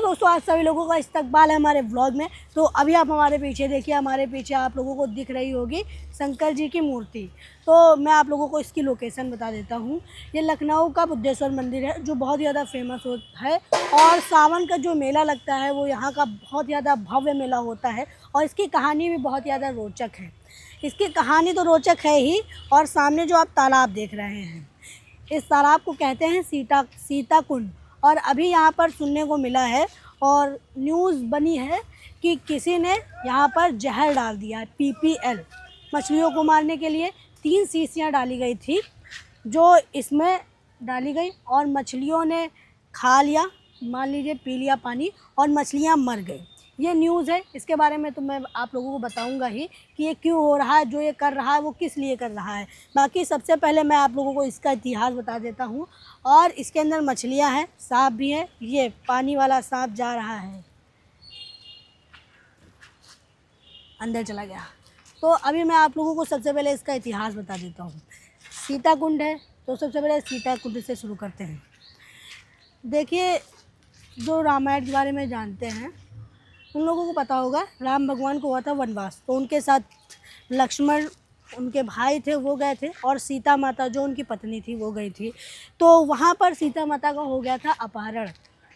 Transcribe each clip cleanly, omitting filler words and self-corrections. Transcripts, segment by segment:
दोस्तों, आज सभी लोगों का इस्तकबाल है हमारे व्लॉग में। तो अभी आप हमारे पीछे देखिए, हमारे पीछे आप लोगों को दिख रही होगी शंकर जी की मूर्ति। तो मैं आप लोगों को इसकी लोकेशन बता देता हूँ। ये लखनऊ का बुद्धेश्वर मंदिर है, जो बहुत ज़्यादा फेमस है। और सावन का जो मेला लगता है वो यहाँ का बहुत ज़्यादा भव्य मेला होता है। और इसकी कहानी भी बहुत ज़्यादा रोचक है। इसकी कहानी तो रोचक है ही, और सामने जो आप तालाब देख रहे हैं, इस तालाब को कहते हैं सीता कुंड। और अभी यहाँ पर सुनने को मिला है और न्यूज़ बनी है कि किसी ने यहाँ पर जहर डाल दिया है, PPL। मछलियों को मारने के लिए 3 शीशियाँ डाली गई थी, जो इसमें डाली गई, और मछलियों ने खा लिया, मान लीजिए पी लिया पानी, और मछलियाँ मर गई। ये न्यूज़ है। इसके बारे में तो मैं आप लोगों को बताऊंगा ही कि ये क्यों हो रहा है, जो ये कर रहा है वो किस लिए कर रहा है। बाकी सबसे पहले मैं आप लोगों को इसका इतिहास बता देता हूँ। और इसके अंदर मछलियाँ हैं, सांप भी है। ये पानी वाला सांप जा रहा है, अंदर चला गया। तो अभी मैं आप लोगों को सबसे पहले इसका इतिहास बता देता हूँ। सीता कुंड है, तो सबसे पहले सीता कुंड से शुरू करते हैं। देखिए, जो रामायण के बारे में जानते हैं उन लोगों को पता होगा, राम भगवान को हुआ था वनवास। तो उनके साथ लक्ष्मण, उनके भाई थे, वो गए थे, और सीता माता जो उनकी पत्नी थी वो गई थी। तो वहाँ पर सीता माता का हो गया था अपहरण,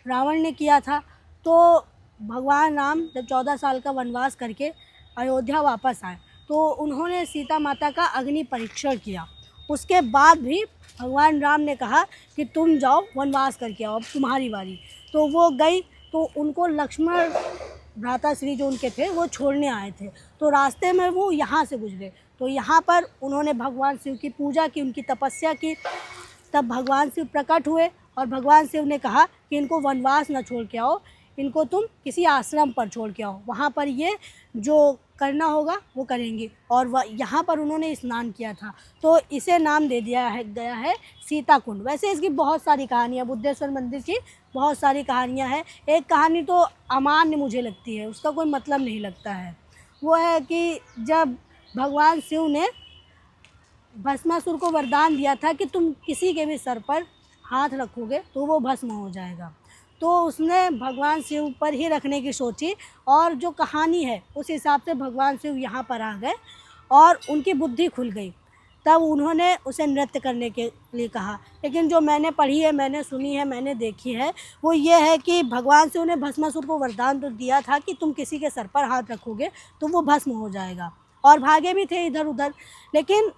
रावण ने किया था। तो भगवान राम जब 14 साल का वनवास करके अयोध्या वापस आए, तो उन्होंने सीता माता का अग्नि परीक्षण किया। उसके बाद भी भगवान राम ने कहा कि तुम जाओ वनवास करके आओ, अब तुम्हारी बारी। तो वो गई। तो उनको लक्ष्मण भ्राताश्री जो उनके थे वो छोड़ने आए थे। तो रास्ते में वो यहाँ से गुजरे। तो यहाँ पर उन्होंने भगवान शिव की पूजा की, उनकी तपस्या की। तब भगवान शिव प्रकट हुए, और भगवान शिव ने कहा कि इनको वनवास न छोड़ के आओ, इनको तुम किसी आश्रम पर छोड़ के आओ, वहाँ पर ये जो करना होगा वो करेंगी। और वह यहाँ पर उन्होंने स्नान किया था, तो इसे नाम दे दिया गया है सीता कुंड। वैसे इसकी बहुत सारी कहानियाँ, बुद्धेश्वर मंदिर की बहुत सारी कहानियाँ हैं। एक कहानी तो अमान्य मुझे लगती है, उसका कोई मतलब नहीं लगता है। वो है कि जब भगवान शिव ने भस्मासुर को वरदान दिया था कि तुम किसी के भी सर पर हाथ रखोगे तो वो भस्म हो जाएगा। तो उसने भगवान शिव पर ही रखने की सोची, और जो कहानी है उस हिसाब से भगवान शिव यहाँ पर आ गए और उनकी बुद्धि खुल गई। तब उन्होंने उसे नृत्य करने के लिए कहा। लेकिन जो मैंने पढ़ी है, मैंने सुनी है, मैंने देखी है, वो ये है कि भगवान शिव ने भस्मासुर को वरदान तो दिया था कि तुम किसी के सर पर हाथ रखोगे तो वो भस्म हो जाएगा, और भागे भी थे इधर उधर। लेकिन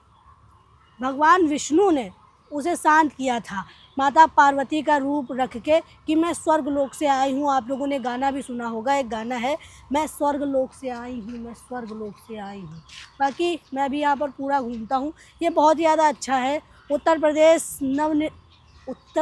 भगवान विष्णु ने उसे शांत किया था, माता पार्वती का रूप रख के, कि मैं स्वर्ग लोक से आई हूँ। आप लोगों ने गाना भी सुना होगा, एक गाना है, मैं स्वर्ग लोक से आई हूँ, मैं स्वर्ग लोक से आई हूँ। बाकी मैं भी यहाँ पर पूरा घूमता हूँ। ये बहुत ज़्यादा अच्छा है। उत्तर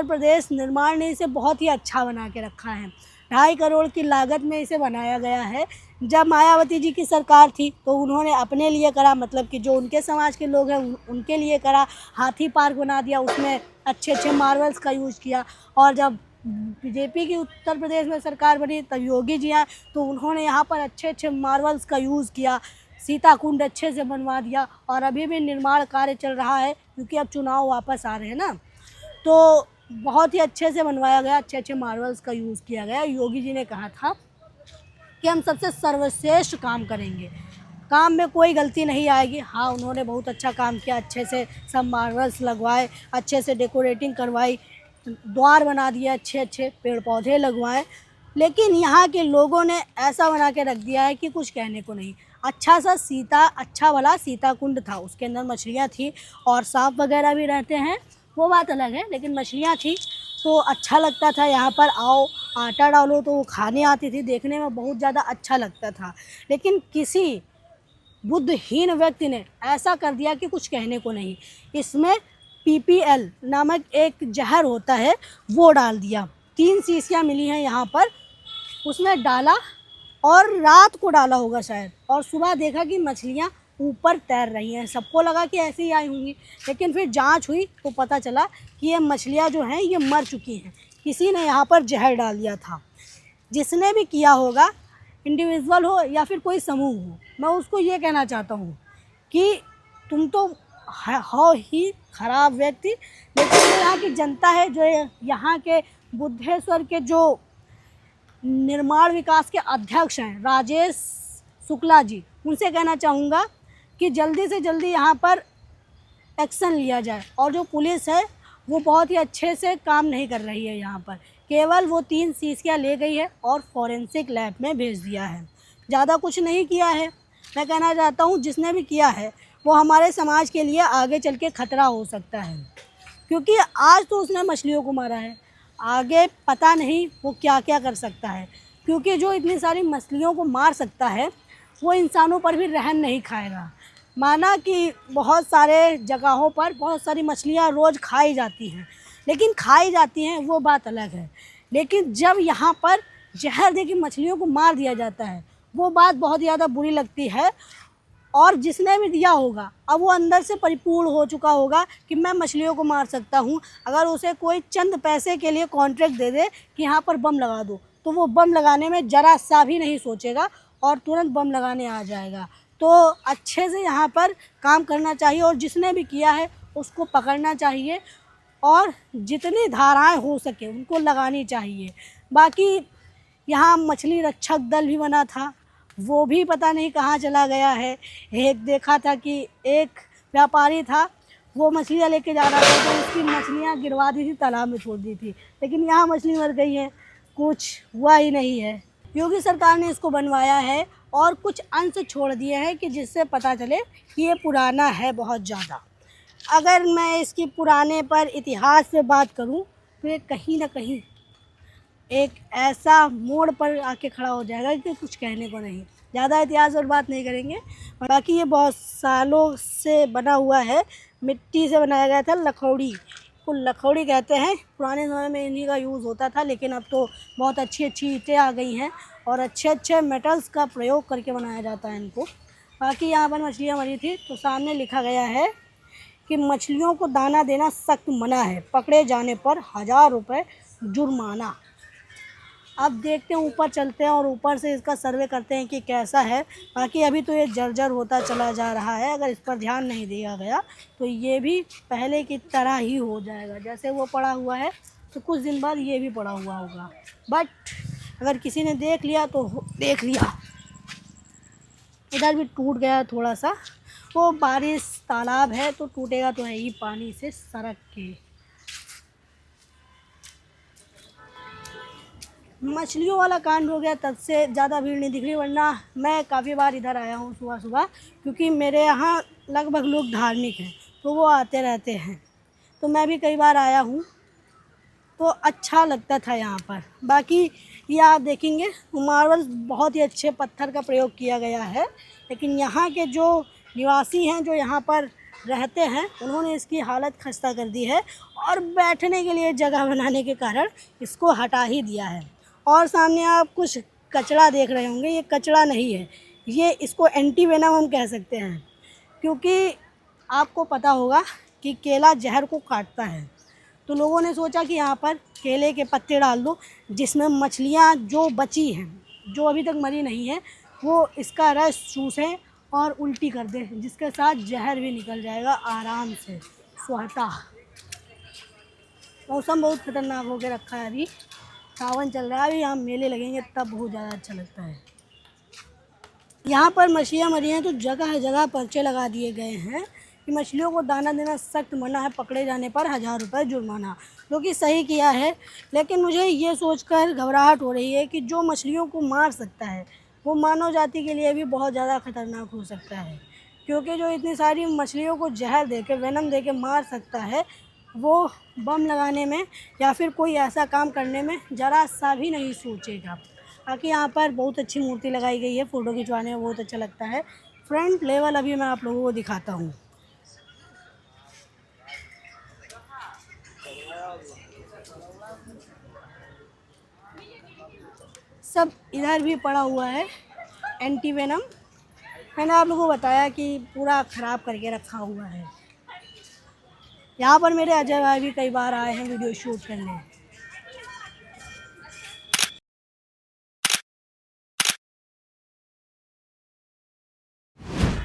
प्रदेश निर्माण ने इसे बहुत ही अच्छा बना के रखा है। 2.5 करोड़ की लागत में इसे बनाया गया है। जब मायावती जी की सरकार थी तो उन्होंने अपने लिए करा, मतलब कि जो उनके समाज के लोग हैं उनके लिए करा। हाथी पार्क बना दिया, उसमें अच्छे अच्छे मार्वल्स का यूज़ किया। और जब बीजेपी की उत्तर प्रदेश में सरकार बनी, तब योगी जी आए, तो उन्होंने यहाँ पर अच्छे अच्छे मार्वल्स का यूज़ किया। सीता कुंड अच्छे से बनवा दिया, और अभी भी निर्माण कार्य चल रहा है, क्योंकि अब चुनाव वापस आ रहे हैं ना। तो बहुत ही अच्छे से बनवाया गया, अच्छे अच्छे मार्वल्स का यूज़ किया गया। योगी जी ने कहा था कि हम सबसे सर्वश्रेष्ठ काम करेंगे, काम में कोई गलती नहीं आएगी। हाँ, उन्होंने बहुत अच्छा काम किया, अच्छे से सब मार्वल्स लगवाए, अच्छे से डेकोरेटिंग करवाई, द्वार बना दिए, अच्छे अच्छे पेड़ पौधे लगवाए। लेकिन यहाँ के लोगों ने ऐसा बना के रख दिया है कि कुछ कहने को नहीं। अच्छा वाला सीता कुंड था, उसके अंदर मछलियाँ थी और सांप वगैरह भी रहते हैं, वो बात अलग है, लेकिन मछलियाँ थी तो अच्छा लगता था। यहाँ पर आओ, आटा डालो तो वो खाने आती थी, देखने में बहुत ज़्यादा अच्छा लगता था। लेकिन किसी बुद्धहीन व्यक्ति ने ऐसा कर दिया कि कुछ कहने को नहीं। इसमें PPL नामक एक जहर होता है, वो डाल दिया। 3 शीशियाँ मिली हैं यहाँ पर, उसमें डाला, और रात को डाला होगा शायद, और सुबह देखा कि मछलियाँ ऊपर तैर रही हैं। सबको लगा कि ऐसे ही आई होंगी, लेकिन फिर जांच हुई तो पता चला कि ये मछलियाँ जो हैं ये मर चुकी हैं। किसी ने यहाँ पर जहर डाल दिया था। जिसने भी किया होगा, इंडिविजुअल हो या फिर कोई समूह हो, मैं उसको ये कहना चाहता हूँ कि तुम तो हो ही खराब व्यक्ति। लेकिन जो यहाँ की जनता है, जो यहाँ के बुद्धेश्वर के जो निर्माण विकास के अध्यक्ष हैं राजेश शुक्ला जी, उनसे कहना चाहूँगा कि जल्दी से जल्दी यहाँ पर एक्शन लिया जाए। और जो पुलिस है वो बहुत ही अच्छे से काम नहीं कर रही है यहाँ पर, केवल वो 3 शीशियाँ ले गई है और फॉरेंसिक लैब में भेज दिया है, ज़्यादा कुछ नहीं किया है। मैं कहना चाहता हूँ जिसने भी किया है वो हमारे समाज के लिए आगे चल के खतरा हो सकता है, क्योंकि आज तो उसने मछलियों को मारा है, आगे पता नहीं वो क्या क्या कर सकता है। क्योंकि जो इतनी सारी मछलियों को मार सकता है वो इंसानों पर भी रहम नहीं खाएगा। माना कि बहुत सारे जगहों पर बहुत सारी मछलियाँ रोज़ खाई जाती हैं, लेकिन खाई जाती हैं वो बात अलग है, लेकिन जब यहाँ पर जहर दे के मछलियों को मार दिया जाता है वो बात बहुत ज़्यादा बुरी लगती है। और जिसने भी दिया होगा अब वो अंदर से परिपूर्ण हो चुका होगा कि मैं मछलियों को मार सकता हूँ। अगर उसे कोई चंद पैसे के लिए कॉन्ट्रैक्ट दे दे कि यहाँ पर बम लगा दो, तो वो बम लगाने में ज़रा सा भी नहीं सोचेगा और तुरंत बम लगाने आ जाएगा। तो अच्छे से यहाँ पर काम करना चाहिए और जिसने भी किया है उसको पकड़ना चाहिए और जितनी धाराएं हो सके उनको लगानी चाहिए। बाकी यहाँ मछली रक्षक दल भी बना था, वो भी पता नहीं कहाँ चला गया है। एक देखा था कि एक व्यापारी था, वो मछलियाँ लेके जा रहा था तो उसकी मछलियाँ गिरवा दी थी, तालाब में छोड़ दी थी, लेकिन यहाँ मछली मर गई है, कुछ हुआ ही नहीं है। योगी सरकार ने इसको बनवाया है और कुछ अंश छोड़ दिए हैं कि जिससे पता चले कि ये पुराना है बहुत ज़्यादा। अगर मैं इसकी पुराने पर इतिहास पे बात करूं तो ये कहीं ना कहीं एक ऐसा मोड़ पर आके खड़ा हो जाएगा कि कुछ कहने को नहीं। ज़्यादा इतिहास और बात नहीं करेंगे। बाकी ये बहुत सालों से बना हुआ है, मिट्टी से बनाया गया था, लखौड़ी को लखौड़ी कहते हैं। पुराने ज़माने में इन्हीं का यूज़ होता था, लेकिन अब तो बहुत अच्छी अच्छी ईंटें आ गई हैं और अच्छे अच्छे मेटल्स का प्रयोग करके बनाया जाता है इनको। बाकी यहाँ पर मछलियाँ मरी थी तो सामने लिखा गया है कि मछलियों को दाना देना सख्त मना है, पकड़े जाने पर 1000 रुपये जुर्माना। अब देखते हैं, ऊपर चलते हैं और ऊपर से इसका सर्वे करते हैं कि कैसा है। बाकी अभी तो ये जर्जर होता चला जा रहा है, अगर इस पर ध्यान नहीं दिया गया तो ये भी पहले की तरह ही हो जाएगा। जैसे वो पड़ा हुआ है तो कुछ दिन बाद ये भी पड़ा हुआ होगा, बट अगर किसी ने देख लिया तो देख लिया। इधर भी टूट गया थोड़ा सा, वो बारिश तालाब है तो टूटेगा तो है ही पानी से सरक के। मछलियों वाला कांड हो गया तब से ज़्यादा भीड़ नहीं दिख रही, वरना मैं काफ़ी बार इधर आया हूँ सुबह सुबह, क्योंकि मेरे यहाँ लगभग लोग धार्मिक हैं तो वो आते रहते हैं, तो मैं भी कई बार आया हूँ तो अच्छा लगता था यहाँ पर। बाकी ये आप देखेंगे मार्बल बहुत ही अच्छे पत्थर का प्रयोग किया गया है, लेकिन यहाँ के जो निवासी हैं जो यहाँ पर रहते हैं उन्होंने इसकी हालत खस्ता कर दी है और बैठने के लिए जगह बनाने के कारण इसको हटा ही दिया है। और सामने आप कुछ कचरा देख रहे होंगे, ये कचरा नहीं है, ये इसको एंटी वेनम हम कह सकते हैं, क्योंकि आपको पता होगा कि केला जहर को काटता है, तो लोगों ने सोचा कि यहाँ पर केले के पत्ते डाल दो, जिसमें मछलियाँ जो बची हैं जो अभी तक मरी नहीं है वो इसका रस चूसें और उल्टी कर दें, जिसके साथ जहर भी निकल जाएगा आराम से स्वतः। मौसम बहुत खतरनाक हो के रखा है, अभी सावन चल रहा है, अभी यहाँ मेले लगेंगे तब बहुत ज़्यादा अच्छा लगता है। यहाँ पर मछलियाँ मरी हैं तो जगह जगह पर्चे लगा दिए गए हैं कि मछलियों को दाना देना सख्त मना है, पकड़े जाने पर 1000 रुपये जुर्माना, जो कि सही किया है। लेकिन मुझे ये सोचकर घबराहट हो रही है कि जो मछलियों को मार सकता है वो मानव जाति के लिए भी बहुत ज़्यादा खतरनाक हो सकता है, क्योंकि जो इतनी सारी मछलियों को जहर दे के वेनम दे के मार सकता है वो बम लगाने में या फिर कोई ऐसा काम करने में ज़रा सा भी नहीं सोचेगा। बाकी यहाँ पर बहुत अच्छी मूर्ति लगाई गई है, फ़ोटो खिंचवाने में बहुत अच्छा लगता है। फ्रंट लेवल अभी मैं आप लोगों को दिखाता हूँ। सब इधर भी पड़ा हुआ है एंटी वेनम, मैंने आप लोगों को बताया कि पूरा ख़राब करके रखा हुआ है। यहाँ पर मेरे अजय भाई भी कई बार आए हैं वीडियो शूट करने।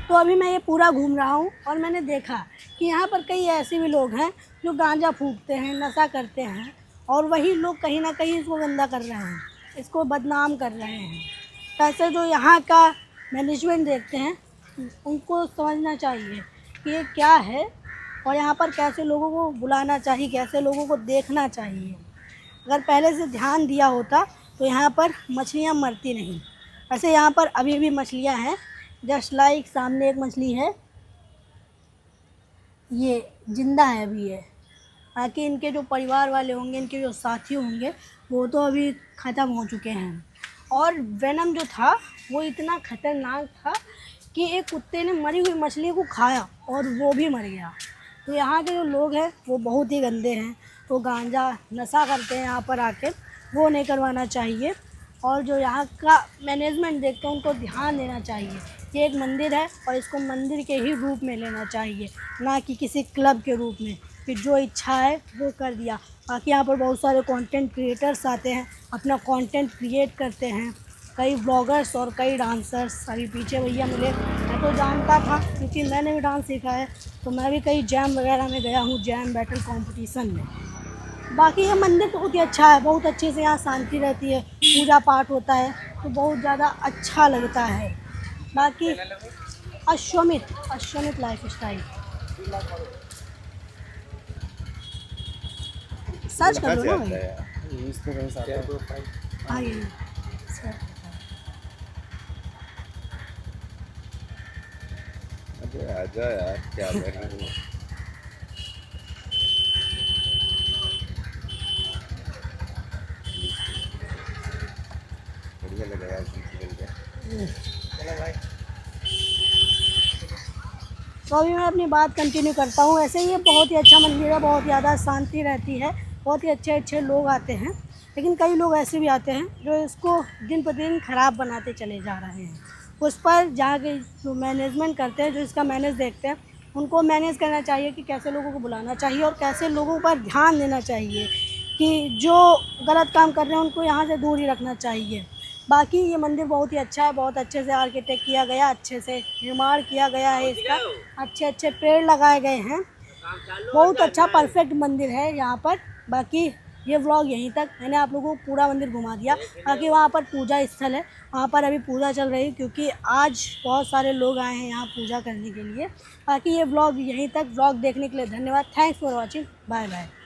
तो अभी मैं ये पूरा घूम रहा हूँ और मैंने देखा कि यहाँ पर कई ऐसे भी लोग हैं जो गांजा फूकते हैं, नशा करते हैं, और वही लोग कहीं ना कहीं इसको गंदा कर रहे हैं। इसको बदनाम कर रहे हैं। कैसे जो यहाँ का मैनेजमेंट देखते हैं उनको समझना चाहिए कि ये क्या है और यहाँ पर कैसे लोगों को बुलाना चाहिए, कैसे लोगों को देखना चाहिए। अगर पहले से ध्यान दिया होता तो यहाँ पर मछलियाँ मरती नहीं। वैसे यहाँ पर अभी भी मछलियाँ हैं, जस्ट लाइक सामने एक मछली है, ये जिंदा है अभी है। बाकी इनके जो परिवार वाले होंगे, इनके जो साथी होंगे, वो तो अभी ख़त्म हो चुके हैं। और वेनम जो था वो इतना ख़तरनाक था कि एक कुत्ते ने मरी हुई मछली को खाया और वो भी मर गया। तो यहाँ के जो लोग हैं वो बहुत ही गंदे हैं, वो गांजा नशा करते हैं यहाँ पर आके, वो नहीं करवाना चाहिए। और जो यहाँ का मैनेजमेंट देखते हैं उनको ध्यान देना चाहिए। ये एक मंदिर है और इसको मंदिर के ही रूप में लेना चाहिए, ना कि किसी क्लब के रूप में कि जो इच्छा है वो कर दिया। बाकी यहाँ पर बहुत सारे कंटेंट क्रिएटर्स आते हैं, अपना कंटेंट क्रिएट करते हैं, कई ब्लॉगर्स और कई डांसर्स। अभी पीछे भैया मिले, मैं तो जानता था क्योंकि मैंने भी डांस सीखा है, तो मैं भी कई जैम वगैरह में गया हूँ, जैम बैटल कंपटीशन में। बाकी ये मंदिर बहुत ही अच्छा है, बहुत अच्छे से यहाँ शांति रहती है, पूजा पाठ होता है तो बहुत ज़्यादा अच्छा लगता है। बाकी अश्वमित लाइफ स्टाइल सर्च कर लो ना भाई। हाँ ये सर्च। अबे आजा यार, क्या कर रही है? बढ़िया लगा यार तुमसे मिलकर। चलो भाई। तो अभी मैं अपनी बात कंटिन्यू करता हूँ। ऐसे ही ये बहुत ही अच्छा मंदिर है, बहुत ज़्यादा शांति रहती है, बहुत ही अच्छे अच्छे लोग आते हैं। लेकिन कई लोग ऐसे भी आते हैं जो इसको दिन पर दिन ख़राब बनाते चले जा रहे हैं। उस पर जहाँ के जो मैनेजमेंट करते हैं, जो इसका मैनेज देखते हैं, उनको मैनेज करना चाहिए कि कैसे लोगों को बुलाना चाहिए और कैसे लोगों पर ध्यान देना चाहिए कि जो गलत काम कर रहे हैं उनको यहाँ से दूर ही रखना चाहिए। बाकी ये मंदिर बहुत ही अच्छा है, बहुत अच्छे से आर्किटेक्ट किया गया, अच्छे से निर्माण किया गया है इसका, अच्छे अच्छे पेड़ लगाए गए हैं, बहुत अच्छा परफेक्ट मंदिर है यहाँ पर। बाकी ये व्लॉग यहीं तक, मैंने आप लोगों को पूरा मंदिर घुमा दिया। बाकी वहाँ पर पूजा स्थल है, वहाँ पर अभी पूजा चल रही है क्योंकि आज बहुत सारे लोग आए हैं यहाँ पूजा करने के लिए। बाकी ये व्लॉग यहीं तक। व्लॉग देखने के लिए धन्यवाद। Thanks for watching. Bye bye.